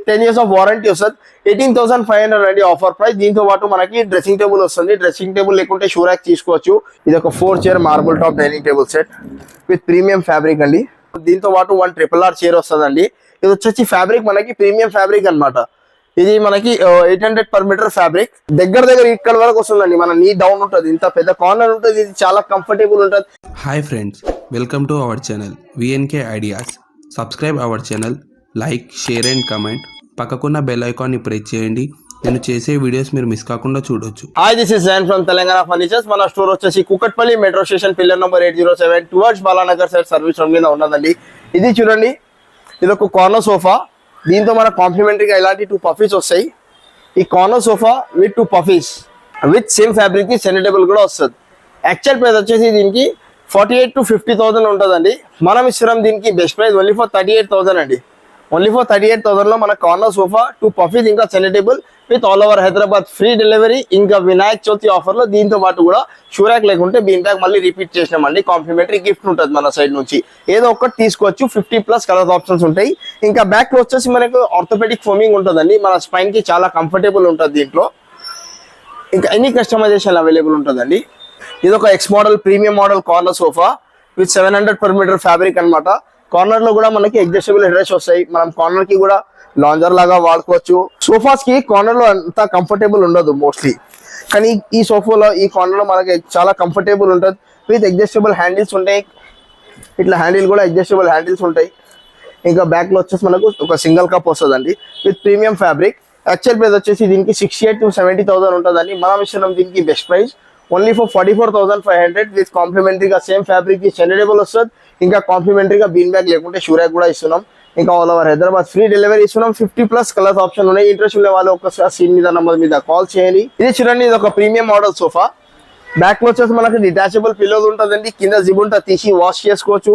10 years of warranty వస్తుంది. 18,500 అండి offer price. దీంతో పాటు మనకి డ్రెస్సింగ్ టేబుల్ వస్తుంది. డ్రెస్సింగ్ టేబుల్ లేకుంటే షూ ర్యాక్ తీసుకోవచ్చు. ఇది ఒక 4 chair marble top dining table set with premium fabric అండి. దీంతో పాటు 1 RRR చైర్ వస్తుందండి. ఇది వచ్చేసి ఫ్యాబ్రిక్ మనకి ప్రీమియం ఫ్యాబ్రిక్ అన్నమాట. ఇది మనకి 800 per meter ఫ్యాబ్రిక్. దగ్గర ఇక్కడ వరకు వస్తుందండి. మన నీ డౌన్ ఉంటుంది, ఇంత పెద్ద కార్నర్ ఉంటుంది. ఇది చాలా కంఫర్టబుల్ ఉంటుంది. Hi friends, welcome to our channel VNK ideas. Subscribe our channel, like, share and comment. పక్కకున్న బెల్ ఐకాన్ని ప్రెస్ చేయండి. నేను చేసే వీడియోస్ మీరు మిస్ కాకుండా చూడొచ్చు. Hi, this is Jain from Telangana furnitures. మన స్టోర్ వచ్చేసి Kukatpally metro station pillar number 807 towards Balanagar side service road మీద ఉన్నదండి. ఇది చూడండి, ఇది ఒక కార్నర్ సోఫా. దీంతో మన కాంప్లిమెంటరీగా ఇలాంటి 2 పఫీస్ వస్తాయి. ఈ corner sofa with 2 puffies with same fabric కి సెంటర్ టేబుల్ కూడా వస్తుంది. యాక్చువల్ ప్రైస్ వచ్చేసి దీనికి 48,000 to 50,000 ఉంటుందండి. మనం ఇస్తున్నాం దీనికి బెస్ట్ ప్రైస్ ఓన్లీ ఫర్ 38,000 అండి. ఓన్లీ ఫర్ 38,000 లో మన కార్నర్ సోఫా 2 పఫీస్ ఇంకా centre table with all over Hyderabad free delivery. ఇంకా వినాయక చవితి ఆఫర్ లో దీంతో పాటు కూడా షూ ర్యాక్ లేకుంటే బీన్ బ్యాగ్ మళ్ళీ రిపీట్ చేసినామండి. కాంప్లిమెంటరీ గిఫ్ట్ ఉంటుంది మన సైడ్ నుంచి. ఏదో ఒకటి తీసుకోవచ్చు. 50+ కలర్ ఆప్షన్స్ ఉంటాయి. ఇంకా బ్యాక్ లో వచ్చేసి మనకు ఆర్థోపెడిక్ ఫోమింగ్ ఉంటుందండి. మన స్పైన్ కి చాలా కంఫర్టబుల్ ఉంటుంది. దీంట్లో ఇంకా ఎనీ కస్టమైజేషన్ అవైలబుల్ ఉంటుందండి. ఇది ఒక X model premium model corner sofa with 700 per meter fabric అనమాట. కార్నర్ లో కూడా మనకి అడ్జస్టబుల్ హెడ్ రెస్ట్ వస్తాయి. మనం కార్నర్ కి కూడా లాంజర్ లాగా వాడుకోవచ్చు. సోఫాస్ కి కార్నర్ లో అంత కంఫర్టబుల్ ఉండదు మోస్ట్లీ, కానీ ఈ సోఫాలో ఈ కార్నర్ లో మనకి చాలా కంఫర్టబుల్ ఉంటుంది. విత్ అడ్జస్టబుల్ హ్యాండిల్స్ ఉంటాయి. ఇట్లా హ్యాండిల్ కూడా అడ్జస్టబుల్ హ్యాండిల్స్ ఉంటాయి. ఇంకా బ్యాక్ లో వచ్చేసి మనకు ఒక సింగిల్ కప్ వస్తుందండి with premium fabric. Actual price వచ్చేసి దీనికి 68,000 to 70,000 ఉంటుందండి. మనం ఇస్తున్నాం దీనికి best price only for 44,500 with కాంప్లిమెంటరీగా సేమ్ ఫ్యాబ్రిక్ కి సెంటర్ టేబుల్ వస్తుంది. ఇంకా కాంప్లిమెంటరీగా బీన్ బ్యాగ్ లేకుంటే షూ ర్యాక్ కూడా ఇస్తున్నాం. ఇంకా all over Hyderabad free delivery ఇస్తున్నాం. 50+ కలర్స్ ఆప్షన్ ఉన్నాయి. ఇంట్రెస్ట్ ఉండే వాళ్ళు ఒకసారి స్క్రీన్ మీద నంబర్ మీద కాల్ చేయండి. ఇది చూడండి, ఇది ఒక ప్రీమియం మోడల్ సోఫా. బ్యాక్ లో వచ్చేసి మనకి డిటాచబుల్ పిల్లోస్ ఉంటుందండి. కింద జిబ్ ఉంటుంది, తీసి వాష్ చేసుకోవచ్చు.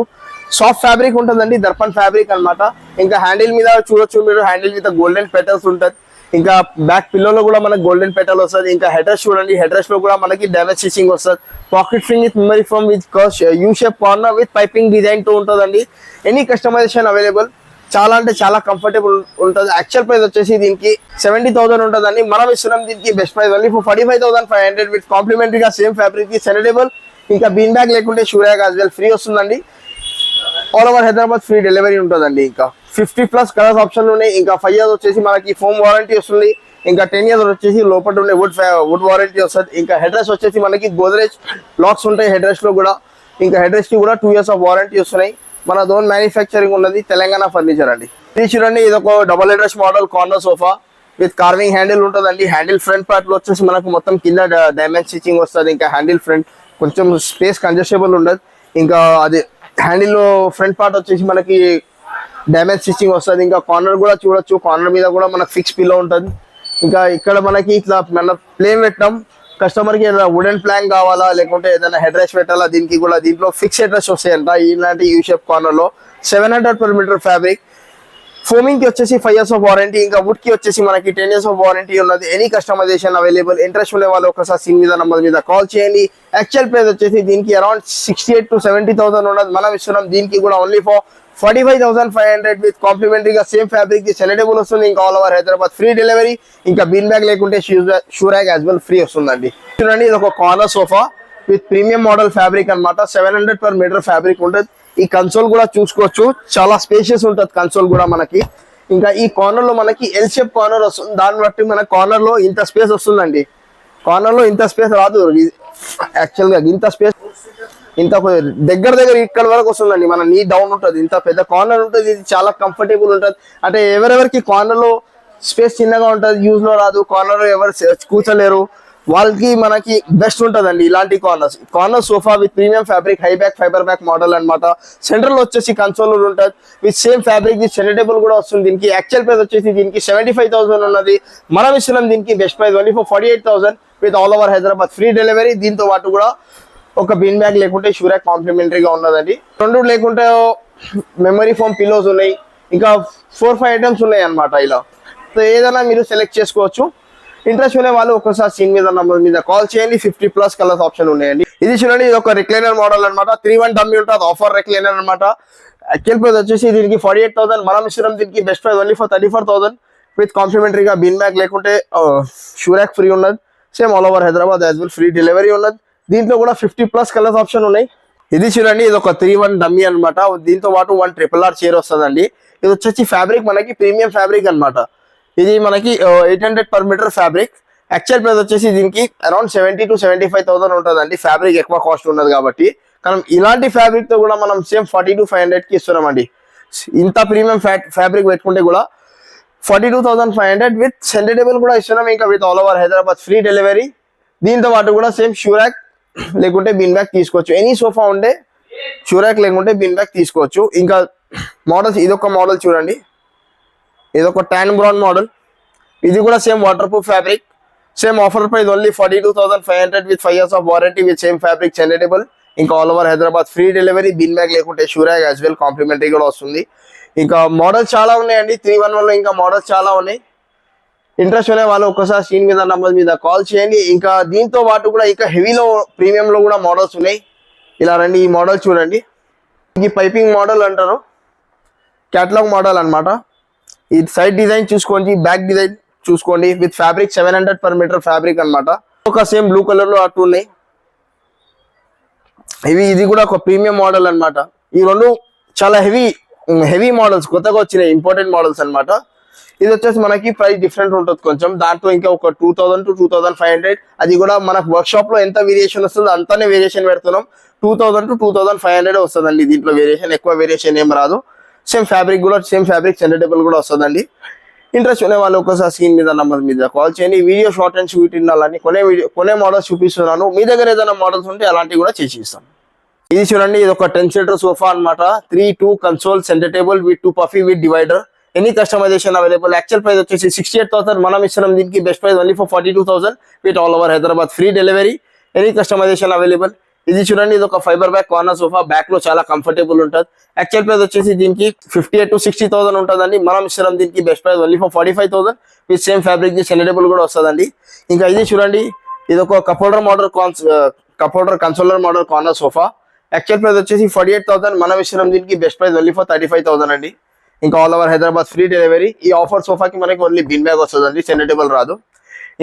సాఫ్ట్ ఫ్యాబ్రిక్ ఉంటుందండి, దర్పన్ ఫ్యాబ్రిక్ అన్నమాట. ఇంకా హ్యాండిల్ మీద చూడొచ్చు మీరు, హ్యాండిల్ మీద గోల్డెన్ పెటల్స్ ఉంటుంది. ఇంకా బ్యాక్ పిల్లోలో కూడా మనకి గోల్డెన్ పెటల్ వస్తుంది. ఇంకా హెడ్ రెస్ట్ చూడండి, హెడ్ రెస్ట్ లో కూడా మనకి డ్యామేజ్ స్టిచింగ్ వస్తుంది. పాకెట్ ఫింగ్ with memory foam with U shape corner with piping design తో ఉంటుందండి. Any customization available. చాలా అంటే చాలా కంఫర్టబుల్ ఉంటుంది. యాక్చువల్ ప్రైస్ వచ్చేసి దీనికి 70,000 ఉంటుందండి. మనం ఇస్తున్నాం దీనికి best price only for 45,500 with కాంప్లిమెంటరీగా సేమ్ ఫ్యాబ్రిక్ కి సెంటర్ టేబుల్. ఇంకా బీన్ బ్యాగ్ లేకుంటే shoe rack as well free వస్తుందండి. All over Hyderabad free delivery ఉంటుందండి. ఇంకా 50+ కలర్స్ ఆప్షన్లు ఉన్నాయి. ఇంకా 5 years వచ్చేసి మనకి ఫోమ్ వారంటీ వస్తుంది. ఇంకా 10 years వచ్చేసి లోపల ఉండే వుడ్ వారంటీ వస్తుంది. ఇంకా హెడ్ రెస్ట్ వచ్చేసి మనకి గోద్రేజ్ లాక్స్ ఉంటాయి హెడ్ రెస్ట్ లో కూడా. ఇంకా హెడ్ రెస్ట్ కి కూడా 2 years ఆఫ్ వారంటీ వస్తున్నాయి. మన ఓన్ మ్యానుఫ్యాక్చరింగ్ ఉన్నది తెలంగాణ ఫర్నిచర్ అండి. ఇది చూడండి, ఇది ఒక double head rest model corner sofa with carving handle ఉంటుందండి. హ్యాండిల్ ఫ్రంట్ పార్ట్ లో వచ్చేసి మనకు మొత్తం కింద డైమండ్ స్టిచింగ్ వస్తుంది. ఇంకా హ్యాండిల్ ఫ్రంట్ కొంచెం స్పేస్ కంజెస్టబుల్ ఉండదు. ఇంకా అది హ్యాండిల్ ఫ్రంట్ పార్ట్ వచ్చేసి మనకి డ్యామేజ్ స్టిచింగ్ వస్తుంది. ఇంకా కార్నర్ కూడా చూడొచ్చు, కార్నర్ మీద కూడా మనకు ఫిక్స్ పిల్లో ఉంటుంది. ఇంకా ఇక్కడ మనకి ఇట్లా మన ప్లేన్ పెట్టడం, కస్టమర్ కి ఏదైనా వుడెన్ ప్లాంక్ కావాలా లేకుంటే ఏదైనా హెడ్ రెస్ట్ పెట్టాలా దీనికి కూడా దీంట్లో ఫిక్స్ హెడ్ రెస్ట్ వస్తాయంట. ఇలాంటి యూ షేప్ కార్నర్ లో 700 per meter ఫ్యాబ్రిక్. ఫోమింగ్ కి వచ్చేసి 5 years ఆఫ్ వారంటీ. ఇంకా వుడ్ కి వచ్చేసి మనకి 10 years ఆఫ్ వారంటీ ఉన్నది. Any customization available. ఇంట్రెస్ట్ ఉండే వాళ్ళు ఒకసారి స్క్రీన్ మీద నంబర్ మీద కాల్ చేయండి. యాక్చువల్ ప్రైస్ వచ్చేసి దీనికి అరౌండ్ 68,000 to 70,000 ఉన్నది. మనం ఇస్తున్నాం దీనికి కూడా ఓన్లీ ఫర్ 45,500 విత్ కాంప్లిమెంటరీగా సేమ్ ఫ్యాబ్రిక్ కి సెంటర్ టేబుల్ వస్తుంది. ఇంకా all over Hyderabad free delivery. ఇంకా బీన్ బ్యాగ్ లేకుంటే shoe rack as well free వస్తుందండి. చూడండి, ఇది ఒక corner sofa with premium model fabric అన్నమాట. 700 per meter ఫ్యాబ్రిక్ ఉంటుంది. ఈ కన్సోల్ కూడా చూసుకోవచ్చు, చాలా స్పేషియస్ ఉంటుంది కన్సోల్ కూడా మనకి. ఇంకా ఈ కార్నర్ లో మనకి ఎల్ షేప్ కార్నర్ వస్తుంది. దాన్ని బట్టి మన కార్నర్ లో ఇంత స్పేస్ వస్తుందండి. కార్నర్ లో ఇంత స్పేస్ రాదు. యాక్చువల్ గా ఇంత స్పేస్ ఇంత దగ్గర ఇక్కడ వరకు వస్తుందండి. మన నీ డౌన్ ఉంటుంది, ఇంత పెద్ద కార్నర్ ఉంటుంది. ఇది చాలా కంఫర్టబుల్ ఉంటుంది. అంటే ఎవరెవరికి కార్నర్ లో స్పేస్ చిన్నగా ఉంటుంది, యూజ్ లో రాదు, కార్నర్ లో ఎవరు కూర్చోలేరు, వాళ్ళకి మనకి బెస్ట్ ఉంటుందండి ఇలాంటి corner sofa with premium fabric, high back fibre back model అనమాట. సెంటర్ లో వచ్చేసి కన్సోల్ ఉంటుంది with same fabric the centre table కూడా వస్తుంది. దీనికి యాక్చువల్ ప్రైస్ వచ్చేసి దీనికి 75,000 ఉన్నది. మనం ఇస్తున్నాం దీనికి best price only for 48,000 with all over Hyderabad free delivery. దీంతో పాటు కూడా ఒక బీన్ బ్యాగ్ లేకుంటే షూ ర్యాక్ కాంప్లిమెంటరీగా ఉన్నదండి. 2 లేకుంటే మెమరీ ఫోమ్ పిల్లోస్ ఉన్నాయి. ఇంకా 4-5 ఐటమ్స్ ఉన్నాయి అనమాట. ఇలా సో ఏదైనా మీరు సెలెక్ట్ చేసుకోవచ్చు. ఇంట్రెస్ట్ ఉండే వాళ్ళు ఒకసారి స్క్రీన్ మీద నంబర్ మీద కాల్ చేయండి. 50+ కలర్స్ ఆప్షన్ ఉన్నాయండి. ఇది చూడండి, ఇది ఒక రిక్లైనర్ మోడల్ అనమాట. 3-1 డమ్మీ ఉంటుంది, ఆఫర్ రిక్లైనర్ అనమాట. యాక్చువల్ ప్రైస్ వచ్చేసి దీనికి 48,000. మనం ఇస్తున్నాం దీనికి best price only for 34,000 with కాంప్లిమెంటరీగా బిన్ బ్యాగ్ లేకుంటే షూరాక్ ఫ్రీ ఉన్నది. Same all over Hyderabad as well free delivery ఉన్నది. దీంట్లో కూడా 50+ కలర్స్ ఆప్షన్ ఉన్నాయి. ఇది చూడండి, ఇది ఒక 3-1 డమ్మీ అనమాట. దీంతో పాటు 1 RRR చైర్ వస్తుందండి. ఇది వచ్చేసి ఫ్యాబ్రిక్ మనకి ప్రీమియం ఫ్యాబ్రిక్ అనమాట. ఇది మనకి 800 per meter fabric. Actual price వచ్చేసి దీనికి అరౌండ్ 70,000 to 75,000 ఉంటుందండి. ఫ్యాబ్రిక్ ఎక్కువ కాస్ట్ ఉన్నది కాబట్టి. కానీ ఇలాంటి ఫ్యాబ్రిక్ తో కూడా మనం సేమ్ 40 to 500 కి ఇస్తున్నామండి. ఇంత ప్రీమియం ఫ్యాబ్రిక్ పెట్టుకుంటే కూడా 42,500 విత్ సెండేటబుల్ కూడా ఇస్తున్నాం. ఇంకా with all over Hyderabad free delivery. దీంతో పాటు కూడా సేమ్ షూరాక్ లేకుంటే బిన్ బ్యాగ్ తీసుకోవచ్చు. ఎనీ సోఫా ఉంటే షూరాక్ లేకుంటే బిన్ బ్యాగ్ తీసుకోవచ్చు. ఇంకా మోడల్స్, ఇదొక మోడల్ చూడండి, ఇదొక ట్యాన్ బ్రౌన్ మోడల్. ఇది కూడా same waterproof fabric. Same offer price only 42,500 with 5 years of warranty with same fabric centre table. ఇంకా all over Hyderabad free delivery. Bean bag లేకుంటే షూరాక్ యాజ్ వెల్ కాంప్లిమెంటరీ కూడా వస్తుంది. ఇంకా మోడల్స్ చాలా ఉన్నాయండి. 311లో ఇంకా మోడల్స్ చాలా ఉన్నాయి. ఇంట్రెస్ట్ అనే వాళ్ళు ఒక్కసారి స్క్రీన్ మీద నంబర్ మీద కాల్ చేయండి. ఇంకా దీంతో పాటు కూడా ఇంకా హెవీలో ప్రీమియంలో కూడా మోడల్స్ ఉన్నాయి. ఇలా రండి, ఈ మోడల్ చూడండి. ఇది పైపింగ్ మోడల్ అంటారు, క్యాటలాగ్ మోడల్ అనమాట. ఈ సైడ్ డిజైన్ చూసుకోండి, బ్యాక్ డిజైన్ చూసుకోండి. With fabric 700 per meter fabric అనమాట. ఒక సేమ్ బ్లూ కలర్ లో అటు ఉన్నాయి. ఇది కూడా ఒక ప్రీమియం మోడల్ అనమాట. ఈ రెండు చాలా హెవీ మోడల్స్, కొత్తగా వచ్చినాయి ఇంపార్టెంట్ మోడల్స్ అనమాట. ఇది వచ్చేసి మనకి ప్రైస్ డిఫరెంట్ ఉంటుంది కొంచెం. దాంట్లో ఇంకా ఒక 2,000 to 2,500. అది కూడా మనకు వర్క్ షాప్ లో ఎంత వేరియేషన్ వస్తుందో అంతానే వేరియేషన్ పెడుతున్నాం. 2,000 to 2,500 వస్తుందండి. దీంట్లో వేరియేషన్, ఎక్కువ వేరియేషన్ ఏం రాదు. సేమ్ ఫ్యాబ్రిక్ కూడా సేమ్ ఫ్యాబ్రిక్ సెండేటబుల్ కూడా వస్తుందండి. ఇంట్రెస్ట్ ఉన్న వాళ్ళు ఒకసారి స్క్రీన్ మీద నంబర్ మీద కాల్ చేయండి. వీడియో షార్ట్ అండ్ స్వీట్ ఉండాలని కొనే మోడల్స్ చూపిస్తున్నాను. మీ దగ్గర ఏదైనా మోడల్స్ ఉంటే అలాంటివి కూడా చేసి ఇస్తాం. ఇది చూడండి, ఇది ఒక 10 seater సోఫా అనమాట. 3-2 console centre table with 2 puffy with divider. Any customization available. Actual price వచ్చేసి 68,000. మనం ఇస్తున్నాం దీనికి best price only for 42,000 with all over Hyderabad free delivery. Any customization available. ఇది చూడండి, ఇది ఒక fibre back corner sofa. Back లో చాలా కంఫర్టబుల్ ఉంటుంది. యాక్చువల్ ప్రైస్ వచ్చేసి దీనికి 58,000 to 60,000 ఉంటుందండి. మనం ఇస్తున్నాం దీనికి best price only for 45,000 with same fabric the centre table కూడా వస్తుందండి. ఇంకా ఇది చూడండి, ఇది ఒక cup holder consoler model corner sofa. Actual price వచ్చేసి 48,000. మనం ఇస్తున్నాం దీనికి బెస్ట్ ప్రైస్ ఓన్లీ ఫర్ 35,000 అండి. ఇంకా all over Hyderabad free delivery. ఈ ఆఫర్ సోఫాకి మనకి ఓన్లీ బిన్ బ్యాగ్ వస్తుందండి, సెండేటబుల్ రాదు.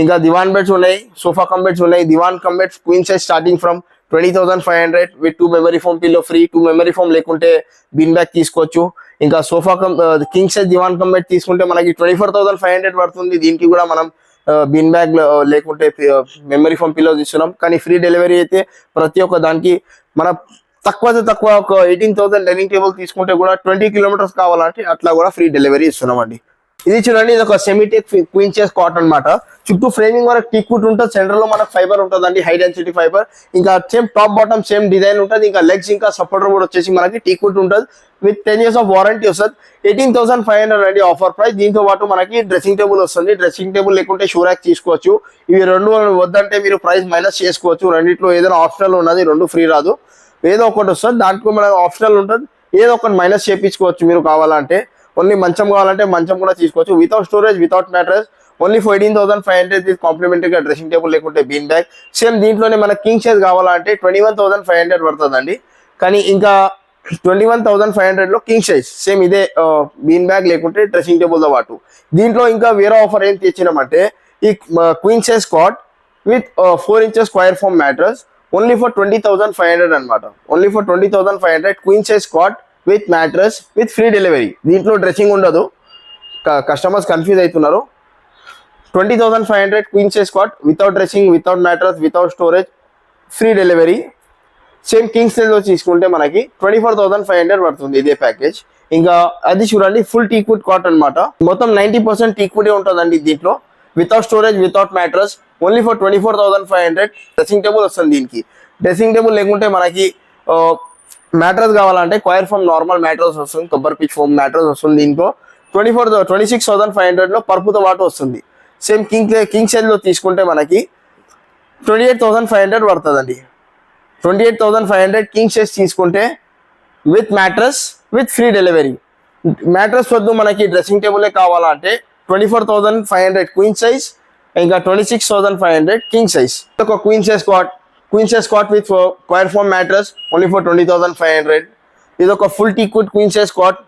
ఇంకా దివాన్ బెడ్స్ ఉన్నాయి, సోఫా కమ్ బెడ్స్ ఉన్నాయి. దివాన్ come beds queen size starting from 20,500 with 2 memory foam pillow free. 2 memory foam లేకుంటే బిన్ బ్యాగ్ తీసుకోవచ్చు. ఇంకా సోఫా కింగ్ సైజ్ దివాన్ కమ్ బెడ్ తీసుకుంటే మనకి 24,500 పడుతుంది. దీనికి కూడా మనం బిన్ బ్యాగ్ లేకుంటే మెమరీ ఫోమ్ పిల్లో తీస్తున్నాం. కానీ ఫ్రీ డెలివరీ అయితే ప్రతి ఒక్క దానికి మన తక్కువ ఒక 18,000 డైనింగ్ టేబుల్ తీసుకుంటే కూడా 20 kilometers కావాలంటే అట్లా కూడా ఫ్రీ డెలివరీ ఇస్తున్నామండి. ఇది చూడండి, ఇది ఒక సెమీటెక్ క్వీన్ చైర్ కాట్ అనమాట. చుట్టూ ఫ్రేమింగ్ వరకు టీక్ వుడ్ ఉంటుంది. సెంటర్ లో మనకు ఫైబర్ ఉంటుందండి, హై డెన్సిటీ ఫైబర్. ఇంకా same top bottom same design ఉంటుంది. ఇంకా లెగ్స్ ఇంకా సపోర్టర్ కూడా వచ్చేసి మనకి టీక్ వుడ్ ఉంటుంది. విత్ 10 years ఆఫ్ వారంటీ వస్తుంది. 18,500 అండి ఆఫర్ ప్రైస్. దీంతో పాటు మనకి డ్రెస్సింగ్ టేబుల్ వస్తుంది. డ్రెస్సింగ్ టేబుల్ లేకుంటే షూరాక్ తీసుకోవచ్చు. ఇవి రెండు వద్దంటే మీరు ప్రైస్ మైనస్ చేసుకోవచ్చు. రెండిట్లో ఏదైనా ఆప్షనల్ ఉన్నది, రెండు ఫ్రీ రాదు. ఏదో ఒకటి వస్తుంది, దాంట్లో మనకు ఆప్షనల్ ఉంటుంది. ఏదో ఒకటి మైనస్ చేయించుకోవచ్చు మీరు కావాలంటే. ఓన్లీ మంచం కావాలంటే మంచం కూడా తీసుకోవచ్చు. Without storage, without mattress only 14,500 కాంప్లిమెంటరీగా డ్రెస్సింగ్ టేబుల్ లేకుంటే బీన్ బ్యాగ్. సేమ్ దీంట్లోనే మనకి కింగ్ సైజ్ కావాలంటే 21,500 పడుతుందండి. కానీ ఇంకా 21,500లో కింగ్ సైజ్ సేమ్ ఇదే బీన్ బ్యాగ్ లేకుంటే డ్రెస్సింగ్ టేబుల్తో పాటు. దీంట్లో ఇంకా వేరే ఆఫర్ ఏం తెచ్చినామంటే ఈ queen size cot with 4 inches square foam mattress only for 20,500 అనమాట. Only for 20,500 queen size cot with mattress with free delivery. దీంట్లో డ్రెస్సింగ్ ఉండదు, కస్టమర్స్ కన్ఫ్యూజ్ అవుతున్నారు. 20,500 queen size cot without dressing, without mattress, without storage, free delivery. Same king size తీసుకుంటే మనకి 24,500 పడుతుంది ఇదే package. ఇంకా అది చూడండి, ఫుల్ టీక్వుడ్ కాట్ అనమాట. మొత్తం 90% టీక్వుడే ఉంటుందండి దీంట్లో. Without storage, without mattress only for 24,500. Dressing table వస్తుంది దీనికి. డ్రెస్సింగ్ టేబుల్ లేకుంటే మనకి మ్యాట్రెస్ కావాలంటే క్వైర్ ఫోమ్ నార్మల్ మ్యాట్రెస్ వస్తుంది, కొబ్బరి పిచ్ ఫోమ్ మ్యాట్రెస్ వస్తుంది. దీంట్లో 26,500లో పరుపుతో పాటు వస్తుంది. సేమ్ కింగ్ సైజ్లో తీసుకుంటే మనకి 28,500 పడుతుందండి. 28,500 కింగ్ సైజ్ తీసుకుంటే with mattress with free delivery. Mattress వద్దు మనకి డ్రెస్సింగ్ టేబులే కావాలంటే 24,500 క్వీన్ సైజ్, ఇంకా 26,500 కింగ్ సైజ్. ఒక queen size cot with coir foam mattress only for 20,500. ఇది ఒక full teakwood queen size cot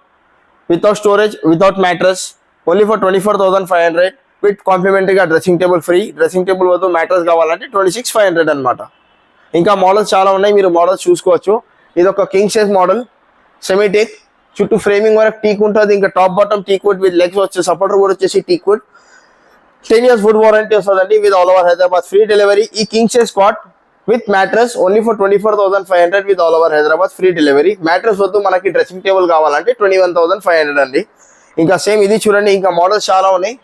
without storage, without mattress only for 24,500 with కాంప్లిమెంటరీగా dressing table free. Dressing table వద్దు mattress కావాలంటే 26,500 అనమాట. ఇంకా models చాలా ఉన్నాయి, మీరు మోడల్స్ చూసుకోవచ్చు. ఇది ఒక king size model semi teak, చుట్టూ ఫ్రేమింగ్ వరకు టీక్ ఉంటుంది. ఇంకా top bottom teak wood with legs వచ్చే సపోర్టర్ కూడా వచ్చేసి teak wood. 10 years wood warranty వస్తుందండి with all over Hyderabad free delivery. ఈ king size cot with mattress only for 24,500 with all over Hyderabad free delivery. Mattress వద్దు మనకి dressing table కావాలంటే 21,500 అండి. ఇంకా సేమ్ ఇది చూడండి, ఇంకా మోడల్స్ చాలా ఉన్నాయి.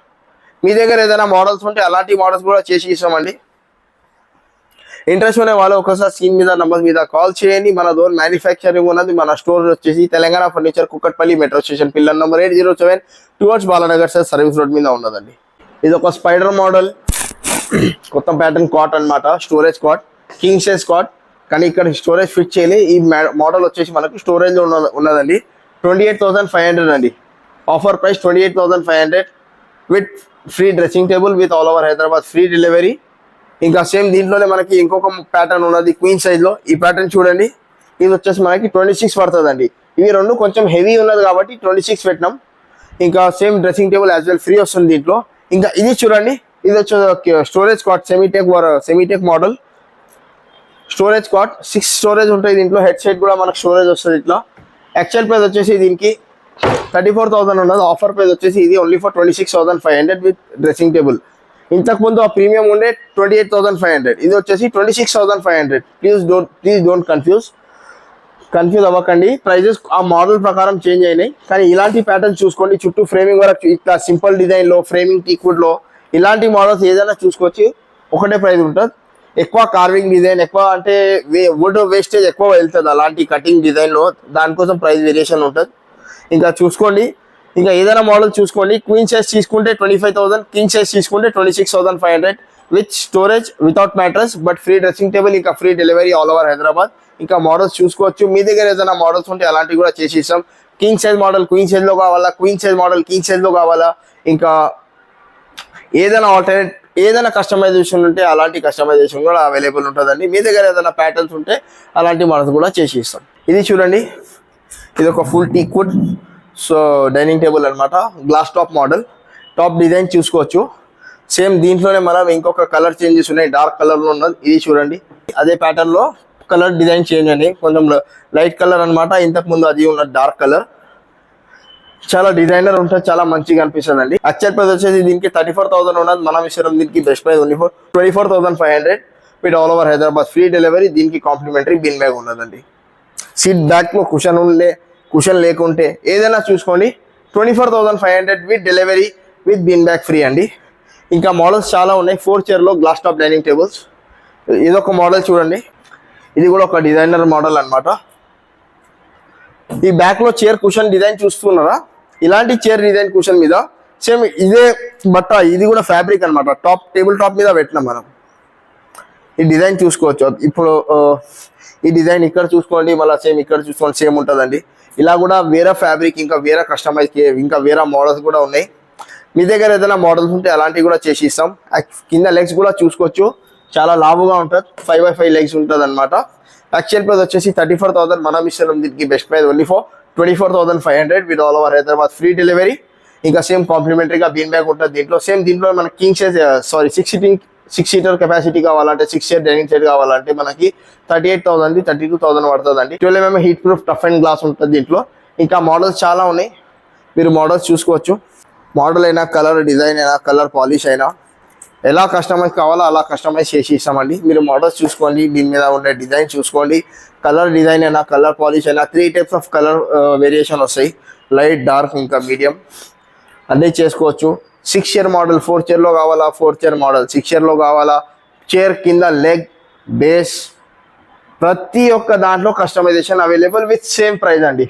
మీ దగ్గర ఏదైనా మోడల్స్ ఉంటే అలాంటి మోడల్స్ కూడా చేసి ఇస్తామండి. ఇంట్రెస్ట్ ఉన్న వాళ్ళు ఒకసారి స్క్రీన్ మీద నంబర్ మీద కాల్ చేయండి. మన దోన్ మ్యానుఫ్యాక్చరింగ్ ఉన్నది. మన స్టోర్ వచ్చేసి Telangana furniture, Kukatpally metro station, pillar number 807 towards Balanagar sir service road మీద ఉన్నదండి. ఇది ఒక స్పైడర్ మోడల్, కొత్త ప్యాటర్న్ కాట్ అన్నమాట. Storage cot, king size cot, కానీ ఇక్కడ స్టోరేజ్ ఫిట్ చేయాలి. ఈ మోడల్ వచ్చేసి మనకు స్టోరేజ్ ఉన్నదండి. 28,500 అండి. Offer price 28,500 with free dressing table with all over Hyderabad free delivery. ఇంకా సేమ్ దీంట్లోనే మనకి ఇంకొక ప్యాటర్న్ ఉన్నది క్వీన్ సైజ్ లో. ఈ ప్యాటర్న్ చూడండి, ఇది వచ్చేసి మనకి 26 పడుతుందండి. ఇవి రెండు కొంచెం హెవీ ఉన్నది కాబట్టి 26 పెట్టినాం. ఇంకా same dressing table as well free వస్తుంది దీంట్లో. ఇంకా ఇది చూడండి, ఇది వచ్చేసి storage cot semi teak model storage cot. 6 storage ఉంటాయి దీంట్లో. హెడ్ సెట్ కూడా మనకు స్టోరేజ్ వస్తుంది ఇట్లా. యాక్చువల్ ప్రైస్ వచ్చేసి దీనికి 34,000 ఉన్నది. ఆఫర్ ప్రైస్ వచ్చేసి ఇది only for 26,500 with dressing table. ఇంతకు ముందు ఆ ప్రీమియం ఉండే 28,500, ఇది వచ్చేసి 26,500. ప్లీజ్ డోంట్ కన్ఫ్యూజ్ అవ్వకండి. ప్రైజెస్ ఆ మోడల్ ప్రకారం చేంజ్ అయినాయి, కానీ ఇలాంటి ప్యాటర్న్ చూసుకోండి. చుట్టూ ఫ్రేమింగ్ వరకు ఇట్లా సింపుల్ డిజైన్ లో, ఫ్రేమింగ్ టీక్వుడ్ లో ఇలాంటి మోడల్స్ ఏదైనా చూసుకోవచ్చు. ఒకటే ప్రైస్ ఉంటుంది. ఎక్కువ కార్వింగ్ డిజైన్, ఎక్కువ అంటే వుడ్ వేస్టేజ్ ఎక్కువ వెళ్తుంది అలాంటి కటింగ్ డిజైన్ లో, దానికోసం ప్రైస్ వేరియేషన్ ఉంటుంది. ఇంకా చూసుకోండి, ఇంకా ఏదైనా మోడల్ చూసుకోండి. క్వీన్ సైజ్ తీసుకుంటే 25,000, కింగ్ సైజ్ తీసుకుంటే 26,500 with storage without mattress but free dressing table, ఇంకా free delivery all over Hyderabad. ఇంకా మోడల్స్ చూసుకోవచ్చు. మీ దగ్గర ఏదైనా మోడల్స్ ఉంటే అలాంటివి కూడా చేసి ఇస్తాం. King size model queen size లో కావాలా, queen size model king size లో కావాలా, ఇంకా ఏదైనా ఆల్టర్నేట్ ఏదైనా కస్టమైజేషన్ ఉంటే అలాంటి కస్టమైజేషన్ కూడా అవైలబుల్ ఉంటుందండి. మీ దగ్గర ఏదైనా ప్యాటర్న్స్ ఉంటే అలాంటి మోడల్స్ కూడా చేసి ఇస్తాం. ఇది చూడండి, ఇది ఒక full teak wood dining table అనమాట. Glass top model, top design చూసుకోవచ్చు. సేమ్ దీంట్లోనే మనం ఇంకొక కలర్ చేంజెస్ ఉన్నాయి, డార్క్ కలర్ లో ఉన్నది. ఇది చూడండి, అదే ప్యాటర్న్ లో కలర్ డిజైన్ చేంజ్ అండి, కొంచెం లైట్ కలర్ అనమాట. ఇంతకు ముందు అది ఉన్న డార్క్ కలర్, చాలా డిజైనర్ ఉంటుంది, చాలా మంచిగా అనిపిస్తుంది అండి. యాక్చువల్ ప్రైస్ వచ్చేసి దీనికి 34,000 ఉన్నది. మనం ఇష్టం దీనికి best price only for 24,500 with all over Hyderabad free delivery. దీనికి కాంప్లిమెంటరీ బిన్ బ్యాగ్ ఉన్నదండి. సీట్ బ్యాక్ లో కుషన్ లేకుంటే ఏదైనా చూసుకోండి. 24,500 with delivery with bin bag free అండి. ఇంకా మోడల్స్ చాలా ఉన్నాయి. 4 చైర్ లో గ్లాస్ టాప్ డైనింగ్ టేబుల్స్. ఇదొక మోడల్ చూడండి, ఇది కూడా ఒక డిజైనర్ మోడల్ అన్నమాట. ఈ బ్యాక్ లో చైర్ కుషన్ డిజైన్ చూస్తున్నారా, ఇలాంటి చైర్ డిజైన్ కుషన్ మీద సేమ్ ఇదే బట్ట, ఇది కూడా ఫ్యాబ్రిక్ అన్నమాట. టాప్ టేబుల్ టాప్ మీద పెట్టినాం మనం. ఈ డిజైన్ చూసుకోవచ్చు. ఇప్పుడు ఈ డిజైన్ ఇక్కడ చూసుకోండి, మళ్ళీ సేమ్ ఇక్కడ చూసుకోండి, సేమ్ ఉంటుందండి. ఇలా కూడా వేరే ఫ్యాబ్రిక్, ఇంకా వేరే కస్టమైజ్, ఇంకా వేరే మోడల్స్ కూడా ఉన్నాయి. మీ దగ్గర ఏదైనా మోడల్స్ ఉంటే అలాంటివి కూడా చేసి ఇస్తాం. కింద లెగ్స్ కూడా చూసుకోవచ్చు, చాలా లావుగా ఉంటుంది. 5x5 లెగ్స్ ఉంటుంది అనమాట. యాక్చువల్ ప్రైస్ వచ్చేసి 34,000. మనం ఇస్తున్నాం దీనికి best price only for 24,500 with all over Hyderabad free delivery. ఇంకా సేమ్ కాంప్లిమెంటరీగా బీన్ బ్యాగ్ ఉంటుంది దీంట్లో. సేమ్ దీంట్లో మన కింగ్ సైజ్ 6 సీటర్ కెపాసిటీ కావాలంటే, 6 చైర్ డైనింగ్ సెట్ కావాలంటే మనకి 38,000 32,000 పడుతుందండి. 12 mm heat proof tough and glass ఉంటుంది దీంట్లో. ఇంకా మోడల్స్ చాలా ఉన్నాయి, మీరు మోడల్స్ చూసుకోవచ్చు. మోడల్ అయినా, కలర్ డిజైన్ అయినా, కలర్ పాలిష్ అయినా, ఎలా కస్టమైజ్ కావాలో అలా కస్టమైజ్ చేసి ఇస్తామండి. మీరు మోడల్స్ చూసుకోండి, దీని మీద ఉండే డిజైన్ చూసుకోండి. కలర్ డిజైన్ అయినా, కలర్ పాలిష్ అయినా 3 టైప్స్ ఆఫ్ కలర్ వేరియేషన్ వస్తాయి, లైట్, డార్క్, ఇంకా మీడియం అన్నీ చేసుకోవచ్చు. 6 చైర్ మోడల్ 4 చైర్లో కావాలా, 4 చైర్ మోడల్ 6 చైర్లో కావాలా, చైర్ కింద లెగ్, బేస్, ప్రతి ఒక్క దాంట్లో customization available with same price అండి.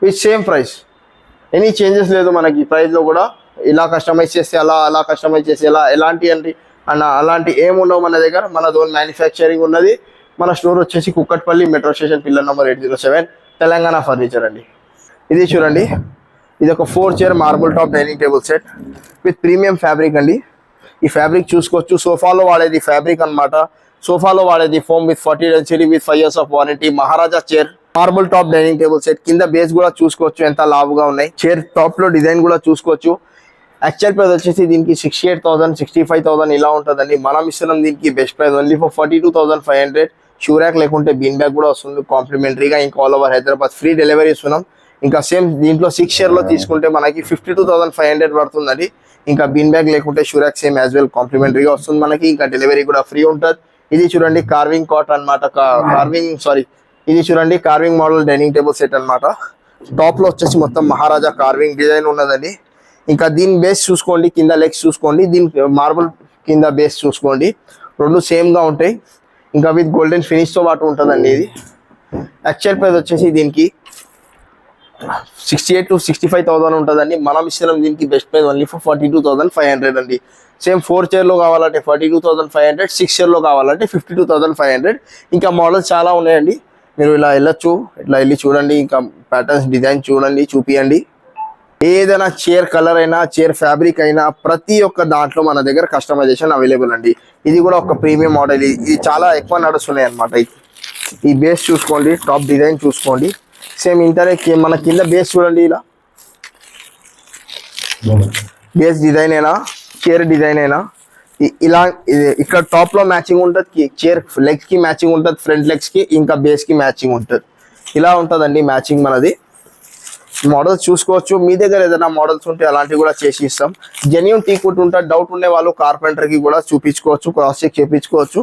With same price, any changes లేదు మనకి ప్రైస్లో కూడా. ఇలా కస్టమైజ్ చేస్తే అలా కస్టమైజ్ చేస్తే ఎలాంటి అలాంటి ఏముండవు మన దగ్గర. మన ఓన్ మ్యానుఫ్యాక్చరింగ్ ఉన్నది. మన స్టోర్ వచ్చేసి Kukatpally metro station, pillar number 807 Telangana furniture అండి. ఇది చూడండి, ఇది ఒక 4 chair marble top dining table set with premium fabric అండి. ఈ ఫ్యాబ్రిక్ చూసుకోవచ్చు. సోఫాలో వాడేది ఫ్యాబ్రిక్ అనమాట. సోఫాలో వాడేది foam with 40 density with 5 years of warranty. Maharaja chair marble top dining table set. కింద బేస్ కూడా చూసుకోవచ్చు ఎంత లావుగా ఉన్నాయి. చైర్ టాప్ లో డిజైన్ కూడా చూసుకోవచ్చు. యాక్చువల్ ప్రైస్ వచ్చేసి దీనికి 68,000 65,000 ఇలా ఉంటుందండి. మనం ఇస్తున్నాం దీనికి best price only for 42,500. Shoe rack లేకుంటే బీన్ బ్యాగ్ కూడా వస్తుంది కాంప్లిమెంటరీగా. ఇంకా all over Hyderabad free delivery ఇస్తున్నాం. ఇంకా సేమ్ దీంట్లో 6 షేర్లో తీసుకుంటే మనకి 52,500 పడుతుందండి. ఇంకా బీన్ బ్యాగ్ లేకుంటే shoe rack same as well కాంప్లిమెంటరీగా వస్తుంది మనకి. ఇంకా డెలివరీ కూడా ఫ్రీ ఉంటుంది. ఇది చూడండి కార్వింగ్ కాట్ అనమాట, ఇది చూడండి carving model dining table set అనమాట. టాప్లో వచ్చేసి మొత్తం మహారాజా కార్వింగ్ డిజైన్ ఉన్నదండి. ఇంకా దీని బేస్ చూసుకోండి, కింద లెగ్స్ చూసుకోండి, దీని మార్బుల్ కింద బేస్ చూసుకోండి, రెండు సేమ్గా ఉంటాయి. ఇంకా విత్ గోల్డెన్ ఫినిష్తో పాటు ఉంటుందండి. ఇది యాక్చువల్ ప్రైస్ వచ్చేసి దీనికి 68,000 to 65,000 ఉంటుందండి. మనం ఇస్తున్నాం దీనికి బెస్ట్ ప్రైస్ ఓన్లీ ఫర్ 42,500 అండి. సేమ్ 4 చైర్లో కావాలంటే 42,500, 6 చైర్లో కావాలంటే 52,500. ఇంకా మోడల్స్ చాలా ఉన్నాయండి, మీరు ఇలా వెళ్ళొచ్చు, ఇట్లా వెళ్ళి చూడండి. ఇంకా ప్యాటర్న్స్ డిజైన్ చూడండి, చూపియండి. ఏదైనా చైర్ కలర్ అయినా చైర్ ఫ్యాబ్రిక్ అయినా ప్రతి ఒక్క దాంట్లో మన దగ్గర కస్టమైజేషన్ అవైలబుల్ అండి. ఇది కూడా ఒక ప్రీమియం మోడల్, ఇది చాలా ఎక్కువ నడుస్తున్నాయి అనమాట. ఈ బేస్ చూసుకోండి, టాప్ డిజైన్ చూసుకోండి, సేమ్ ఇంటనే మన కింద బేస్ చూడండి, ఇలా బేస్ డిజైన్ అయినా చైర్ డిజైన్ అయినా ఇలా ఇక్కడ టాప్ లో మ్యాచింగ్ ఉంటుంది, చైర్ లెగ్స్ కి మ్యాచింగ్ ఉంటుంది, ఫ్రంట్ లెగ్స్ కి ఇంకా బేస్ కి మ్యాచింగ్ ఉంటుంది. ఇలా ఉంటుందండి మ్యాచింగ్ మనది. మోడల్స్ చూసుకోవచ్చు, మీ దగ్గర ఏదైనా మోడల్స్ ఉంటే అలాంటివి కూడా చేసి ఇస్తాం. జెన్యూన్ టీకుట్ ఉంటుంది, డౌట్ ఉండే వాళ్ళు కార్పెంటర్ కి కూడా చూపించుకోవచ్చు, క్రాస్ చెక్ చేయించుకోవచ్చు.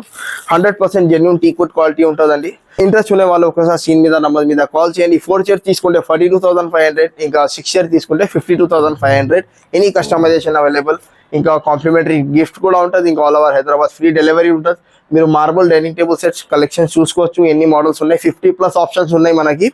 100% జెన్యూన్ టీకుట్ క్వాలిటీ ఉంటుందండి. ఇంట్రెస్ట్ ఉండే వాళ్ళు ఒకసారి సీన్ మీద నంబర్ మీద కాల్ చేయండి. 4 చైర్ తీసుకుంటే 42,500, ఇంకా 6 చైర్ తీసుకుంటే 52,500. Any customization available. ఇంకా కాంప్లిమెంటరీ గిఫ్ట్ కూడా ఉంటుంది. ఇంకా all over Hyderabad free delivery ఉంటుంది. మీరు marble dining table sets collections చూసుకోవచ్చు, ఎన్ని మోడల్స్ ఉన్నాయి, 50+ ఆప్షన్స్ ఉన్నాయి మనకి.